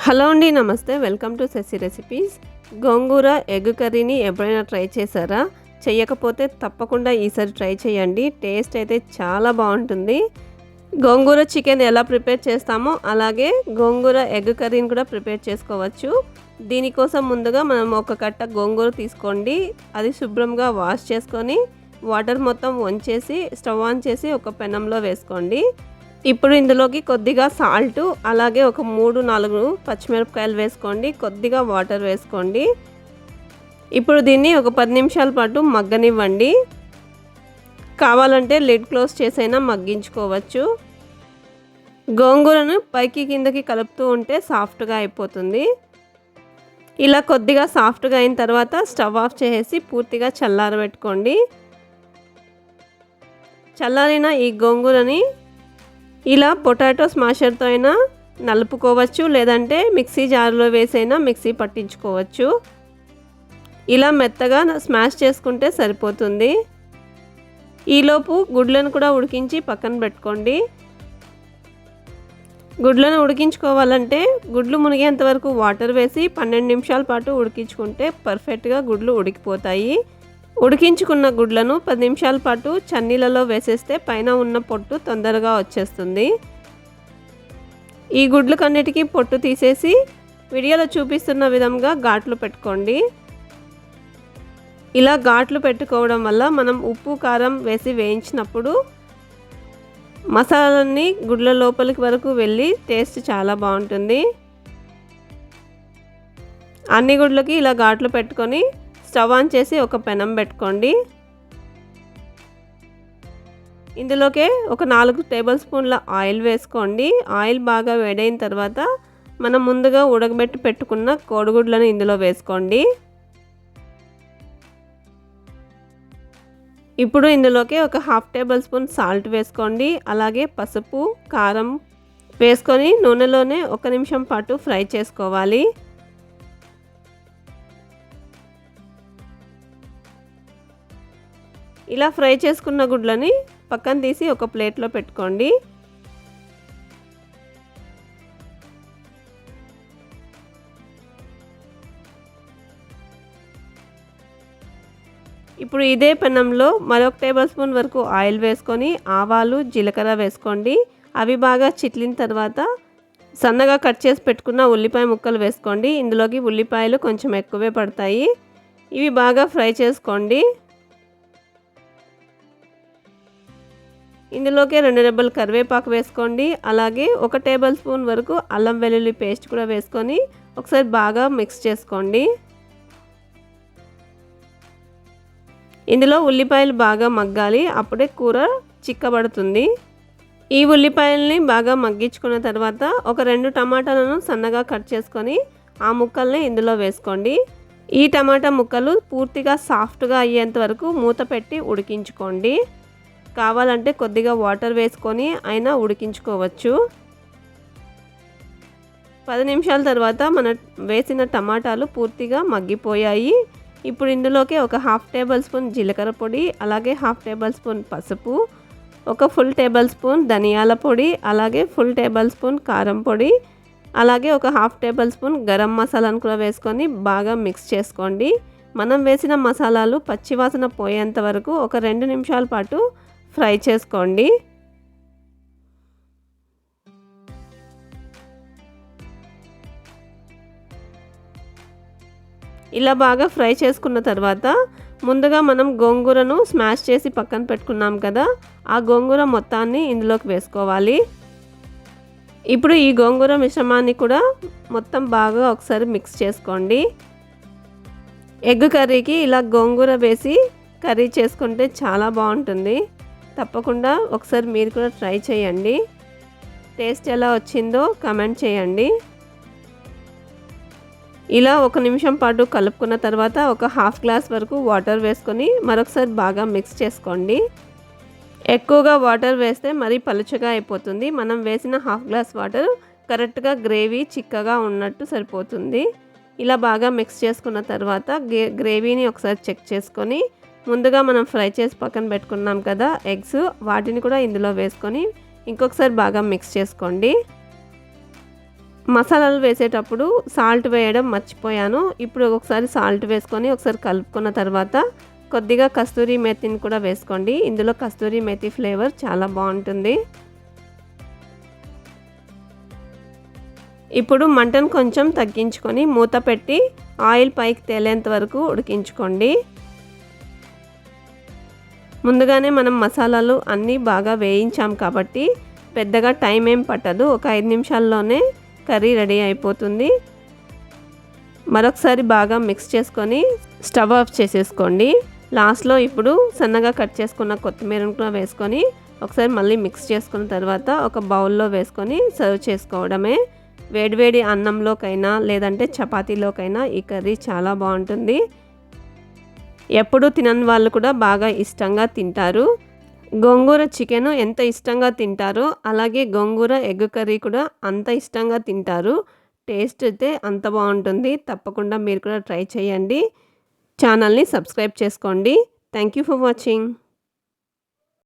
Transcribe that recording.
Hello అండి, నమస్తే. Welcome to Shashi recipes. Gongura egg కర్రీని ఎప్పుడైనా ట్రై చేశారా? చేయకపోతే తప్పకుండా ఈసారి ట్రై చేయండి. టేస్ట్ అయితే చాలా బాగుంటుంది. గోంగూర చికెన్ ఎలా ప్రిపేర్ చేస్తామో అలాగే గోంగూర ఎగ్ కర్రీని కూడా ప్రిపేర్ చేసుకోవచ్చు. దీనికోసం ముందుగా మనం ఒక కట్ట గోంగూర తీసుకోండి. అది శుభ్రంగా వాష్ చేసుకొని వాటర్ మొత్తం వంచేసి స్టవ్ ఆన్ చేసి ఒక పెనంలో వేసుకోండి. ఇప్పుడు ఇందులోకి కొద్దిగా సాల్ట్, అలాగే ఒక 3-4 పచ్చిమిరపకాయలు వేసుకోండి. కొద్దిగా వాటర్ వేసుకోండి. ఇప్పుడు దీన్ని ఒక 10 నిమిషాల పాటు మగ్గనివ్వండి. కావాలంటే లిడ్ క్లోజ్ చేసైనా మగ్గించుకోవచ్చు. గోంగూరను పైకి కిందకి కలుపుతూ ఉంటే సాఫ్ట్గా అయిపోతుంది. ఇలా కొద్దిగా సాఫ్ట్గా అయిన తర్వాత స్టవ్ ఆఫ్ చేసి పూర్తిగా చల్లారబెట్టుకోండి. చల్లారిన ఈ గోంగూరని ఇలా పొటాటో స్మాషర్తో అయినా నలుపుకోవచ్చు, లేదంటే మిక్సీ జార్లో వేసైనా మిక్సీ పట్టించుకోవచ్చు. ఇలా మెత్తగా స్మాష్ చేసుకుంటే సరిపోతుంది. ఈలోపు గుడ్లను కూడా ఉడికించి పక్కన పెట్టుకోండి. గుడ్లను ఉడికించుకోవాలంటే గుడ్లు మునిగేంత వరకు వాటర్ వేసి 12 నిమిషాల పాటు ఉడికించుకుంటే పర్ఫెక్ట్గా గుడ్లు ఉడికిపోతాయి. ఉడికించుకున్న గుడ్లను 10 నిమిషాల పాటు చన్నీళ్ళలో వేసేస్తే పైన ఉన్న పొట్టు తొందరగా వచ్చేస్తుంది. ఈ గుడ్లకన్నిటికీ పొట్టు తీసేసి వీడియోలో చూపిస్తున్న విధంగా ఘాట్లు పెట్టుకోండి. ఇలా ఘాట్లు పెట్టుకోవడం వల్ల మనం ఉప్పు కారం వేసి వేయించినప్పుడు మసాలాలన్నీ గుడ్ల లోపలికి వరకు వెళ్ళి టేస్ట్ చాలా బాగుంటుంది. అన్ని గుడ్లకి ఇలా ఘాట్లు పెట్టుకొని స్టవ్ ఆన్ చేసి ఒక పెనం పెట్టుకోండి. ఇందులోకే ఒక 4 టేబుల్ స్పూన్ల ఆయిల్ వేసుకోండి. ఆయిల్ బాగా వేడైన తర్వాత మనం ముందుగా ఉడకబెట్టి పెట్టుకున్న కోడిగుడ్లను ఇందులో వేసుకోండి. ఇప్పుడు ఇందులోకి ఒక 1/2 టేబుల్ స్పూన్ సాల్ట్ వేసుకోండి. అలాగే పసుపు, కారం వేసుకొని నూనెలోనే 1 నిమిషం పాటు ఫ్రై చేసుకోవాలి. ఇలా ఫ్రై చేసుకున్న గుడ్లని పక్కన తీసి ఒక ప్లేట్లో పెట్టుకోండి. ఇప్పుడు ఇదే పెనంలో మరొక టేబుల్ స్పూన్ వరకు ఆయిల్ వేసుకొని ఆవాలు, జీలకర్ర వేసుకోండి. అవి బాగా చిట్లిన తర్వాత సన్నగా కట్ చేసి పెట్టుకున్న ఉల్లిపాయ ముక్కలు వేసుకోండి. ఇందులోకి ఉల్లిపాయలు కొంచెం ఎక్కువే పడతాయి. ఇవి బాగా ఫ్రై చేసుకోండి. ఇందులోకి 2 రెబ్బలు కరివేపాకు వేసుకోండి. అలాగే 1 టేబుల్ స్పూన్ వరకు అల్లం వెల్లుల్లి పేస్ట్ కూడా వేసుకొని ఒకసారి బాగా మిక్స్ చేసుకోండి. ఇందులో ఉల్లిపాయలు బాగా మగ్గాలి, అప్పుడే కూర చిక్కబడుతుంది. ఈ ఉల్లిపాయల్ని బాగా మగ్గించుకున్న తర్వాత ఒక 2 టమాటాలను సన్నగా కట్ చేసుకొని ఆ ముక్కల్ని ఇందులో వేసుకోండి. ఈ టమాటా ముక్కలు పూర్తిగా సాఫ్ట్గా అయ్యేంత వరకు మూత పెట్టి ఉడికించుకోండి. కావాలంటే కొద్దిగా వాటర్ వేసుకొని అయినా ఉడికించుకోవచ్చు. 10 నిమిషాల తర్వాత మన వేసిన టమాటాలు పూర్తిగా మగ్గిపోయాయి. ఇప్పుడు ఇందులోకి ఒక 1/2 టేబుల్ స్పూన్ జీలకర్ర పొడి, అలాగే 1/2 టేబుల్ స్పూన్ పసుపు, ఒక ఫుల్ టేబుల్ స్పూన్ ధనియాల పొడి, అలాగే ఫుల్ టేబుల్ స్పూన్ కారం పొడి, అలాగే ఒక 1/2 టేబుల్ స్పూన్ గరం మసాలాను కూడా వేసుకొని బాగా మిక్స్ చేసుకోండి. మనం వేసిన మసాలాలు పచ్చివాసన పోయేంత వరకు ఒక 2 నిమిషాల పాటు ఫ్రై చేసుకోండి. ఇలా బాగా ఫ్రై చేసుకున్న తర్వాత ముందుగా మనం గోంగూరను స్మాష్ చేసి పక్కన పెట్టుకున్నాం కదా, ఆ గోంగూర మొత్తాన్ని ఇందులోకి వేసుకోవాలి. ఇప్పుడు ఈ గోంగూర మిశ్రమాన్ని కూడా మొత్తం బాగా ఒకసారి మిక్స్ చేసుకోండి. ఎగ్ కర్రీకి ఇలా గోంగూర వేసి కర్రీ చేసుకుంటే చాలా బాగుంటుంది. తప్పకుండా ఒకసారి మీరు కూడా ట్రై చేయండి. టేస్ట్ ఎలా వచ్చిందో కామెంట్ చేయండి. ఇలా 1 నిమిషం పాటు కలుపుకున్న తర్వాత ఒక 1/2 గ్లాస్ వరకు వాటర్ వేసుకొని మరొకసారి బాగా మిక్స్ చేసుకోండి. ఎక్కువగా వాటర్ వేస్తే మరీ పలుచగా అయిపోతుంది. మనం వేసిన 1/2 గ్లాస్ వాటర్ కరెక్ట్గా గ్రేవీ చిక్కగా ఉన్నట్టు సరిపోతుంది. ఇలా బాగా మిక్స్ చేసుకున్న తర్వాత గ్రేవీని ఒకసారి చెక్ చేసుకొని ముందుగా మనం ఫ్రై చేసి పక్కన పెట్టుకున్నాం కదా ఎగ్స్, వాటిని కూడా ఇందులో వేసుకొని ఇంకొకసారి బాగా మిక్స్ చేసుకోండి. మసాలాలు వేసేటప్పుడు సాల్ట్ వేయడం మర్చిపోయాను. ఇప్పుడు ఒకసారి సాల్ట్ వేసుకొని ఒకసారి కలుపుకున్న తర్వాత కొద్దిగా కస్తూరి మెతిని కూడా వేసుకోండి. ఇందులో కస్తూరి మెతి ఫ్లేవర్ చాలా బాగుంటుంది. ఇప్పుడు మంటను కొంచెం తగ్గించుకొని మూత పెట్టి ఆయిల్ పైకి తేలేంత వరకు ఉడికించుకోండి. ముందుగానే మనం మసాలాలు అన్నీ బాగా వేయించాం కాబట్టి పెద్దగా టైం ఏం పట్టదు. ఒక 5 నిమిషాల్లోనే కర్రీ రెడీ అయిపోతుంది. మరొకసారి బాగా మిక్స్ చేసుకొని స్టవ్ ఆఫ్ చేసేసుకోండి. లాస్ట్లో ఇప్పుడు సన్నగా కట్ చేసుకున్న కొత్తిమీరను కూడా వేసుకొని ఒకసారి మళ్ళీ మిక్స్ చేసుకున్న తర్వాత ఒక బౌల్లో వేసుకొని సర్వ్ చేసుకోవడమే. వేడివేడి అన్నంలోకైనా లేదంటే చపాతీలోకైనా ఈ కర్రీ చాలా బాగుంటుంది. ఎప్పుడూ తినని వాళ్ళు కూడా బాగా ఇష్టంగా తింటారు. గోంగూర చికెన్ ఎంత ఇష్టంగా తింటారో అలాగే గోంగూర ఎగ్ కర్రీ కూడా అంత ఇష్టంగా తింటారు. టేస్ట్ అయితే అంత బాగుంటుంది. తప్పకుండా మీరు కూడా ట్రై చేయండి. ఛానల్ని సబ్స్క్రైబ్ చేసుకోండి. Thank you for watching.